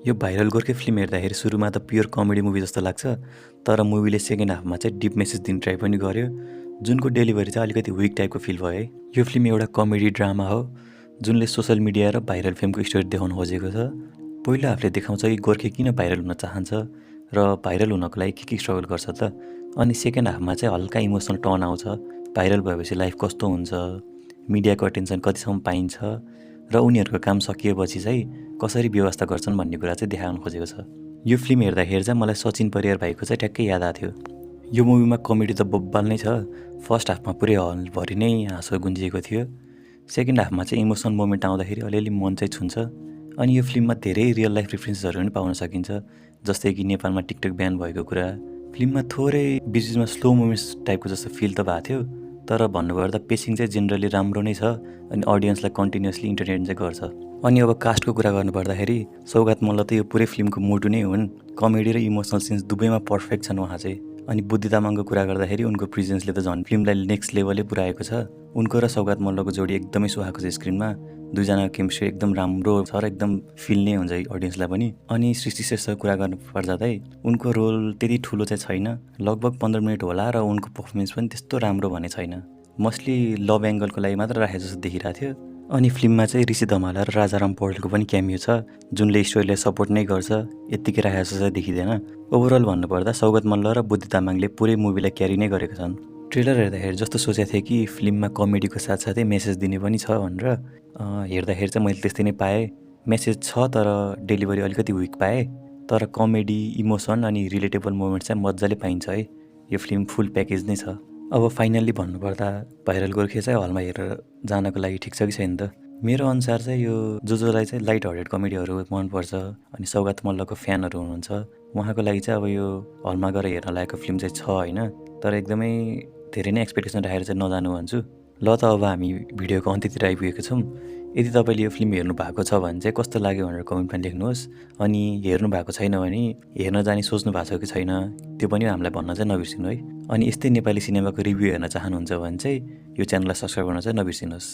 यो भाइरल गोर्खे फिल्म हेर्दाखेरि सुरुमा त प्योर कमेडी मुभी जस्तो लाग्छ, तर मुभीले सेकेन्ड हाफमा चाहिँ डिप मेसेज दिने ट्राई पनि गर्यो, जुनको डेलिभरी चाहिँ अलिकति विक टाइपको फिल भयो है। यो फिल्म एउटा कमेडी ड्रामा हो, जुनले सोसल मिडिया र भाइरल फिल्मको स्टोरी देखाउन खोजेको छ। पहिलो हाफले देखाउँछ कि गोर्खे किन भाइरल हुन चाहन्छ र भाइरल हुनको लागि के स्ट्रगल गर्छ त। अनि सेकेन्ड हाफमा चाहिँ हल्का इमोसनल टर्न आउँछ, भाइरल भएपछि लाइफ कस्तो हुन्छ, मिडियाको अटेन्सन कतिसम्म पाइन्छ र उनीहरूको काम सकिएपछि चाहिँ कसरी व्यवस्था गर्छन् भन्ने कुरा चाहिँ देखाउन खोजेको छ। यो फिल्म हेर्दाखेरि चाहिँ मलाई सचिन परियार भाइको चाहिँ ट्याक्कै याद आएको थियो। यो मुभीमा कमेडी त बब्बाल नै छ, फर्स्ट हाफमा पुरै हलभरि नै हाँसो गुन्जिएको थियो। सेकेन्ड हाफमा चाहिँ इमोसनल मोमेन्ट आउँदाखेरि अलिअलि मन चाहिँ छुन्छ। अनि यो फिल्ममा धेरै रियल लाइफ रिफरेन्सहरू पनि पाउन सकिन्छ, जस्तै कि नेपालमा टिकटक ब्यान भएको कुरा। फिल्ममा थोरै बिचमा स्लो मोमेन्ट्स टाइपको जस्तो फिल त भएको थियो, तर भन्नुपर्दा पेसिङ चाहिँ जेनरली राम्रो नै छ अनि अडियन्सलाई कन्टिन्युसली इन्टरटेन चाहिँ गर्छ। अनि अब कास्टको कुरा गर्नुपर्दाखेरि सौगात मल्ल त यो पुरै फिल्मको मोटु नै हुन्। कमेडी र इमोसनल सिन्स दुवैमा पर्फेक्ट छन् उहाँ चाहिँ। अनि बुद्धि तामाङको कुरा गर्दाखेरि उनको प्रेजेन्सले त झन् फिल्मलाई नेक्स्ट लेभलै पुऱ्याएको छ। उनको र सौगात मल्लको जोडी एकदमै सुहाएको छ स्क्रिनमा। दुईजनाको केमिस्ट्री एकदम राम्रो छ र एकदम फिल नै हुन्छ अडियन्सलाई पनि। अनि सृष्टि श्रेष्ठको कुरा गर्नुपर्दा चाहिँ उनको रोल त्यति ठुलो चाहिँ छैन, लगभग 15 मिनट होला र उनको पर्फर्मेन्स पनि त्यस्तो राम्रो भने छैन। मोस्टली लभ एङ्गलको लागि मात्र राखे जस्तो देखिरहेको थियो। अनि फिल्ममा चाहिँ ऋषि धमाला र राजाराम पौडेलको पनि क्यामियो छ, जुनले स्टोरीलाई सपोर्ट नै गर्छ, यत्तिकै राखे जस्तो चाहिँ देखिँदैन। ओभरअल भन्नुपर्दा सौगात मल्ल र बुद्धि तामाङले पुरै मुभीलाई क्यारी नै गरेका छन्। ट्रेलर हेर्दाखेरि जस्तो सोचेको थिएँ कि फिल्ममा कमेडीको साथसाथै मेसेज दिने पनि छ भनेर। हेर्दाखेरि चाहिँ मैले त्यस्तै नै पाएँ। मेसेज छ तर डेलिभरी अलिकति विक पाएँ, तर कमेडी, इमोसन अनि रिलेटेबल मोमेन्ट चाहिँ मजाले पाइन्छ है। यो फिल्म फुल प्याकेज नै छ। अब फाइनल्ली भन्नुपर्दा भाइरल गोर्खे चाहिँ हलमा हेरेर जानको लागि ठिक छ कि छैन त। मेरो अनुसार चाहिँ यो जसलाई चाहिँ लाइट हार्टेड कमेडीहरू मनपर्छ अनि सौगात मल्लको फ्यानहरू हुनुहुन्छ उहाँको लागि चाहिँ अब यो हलमा गएर हेर्न लागेको फिल्म चाहिँ छ होइन, तर एकदमै धेरै नै एक्सपेक्टेसन राखेर चाहिँ नजानु भन्छु। ल त अब हामी भिडियोको अन्त्यतिर आइपुगेको छौँ। यदि तपाईँले यो फिल्म हेर्नु भएको छ भने चाहिँ कस्तो लाग्यो भनेर कमेन्टमा लेख्नुहोस्। अनि हेर्नु भएको छैन भने हेर्न जाने सोच्नु भएको छ कि छैन त्यो पनि हामीलाई भन्न चाहिँ नबिर्सिनु है। अनि यस्तै नेपाली सिनेमाको रिभ्यू हेर्न चाहनुहुन्छ भने चाहिँ यो च्यानललाई सब्सक्राइब गर्न चाहिँ नबिर्सिनुहोस्।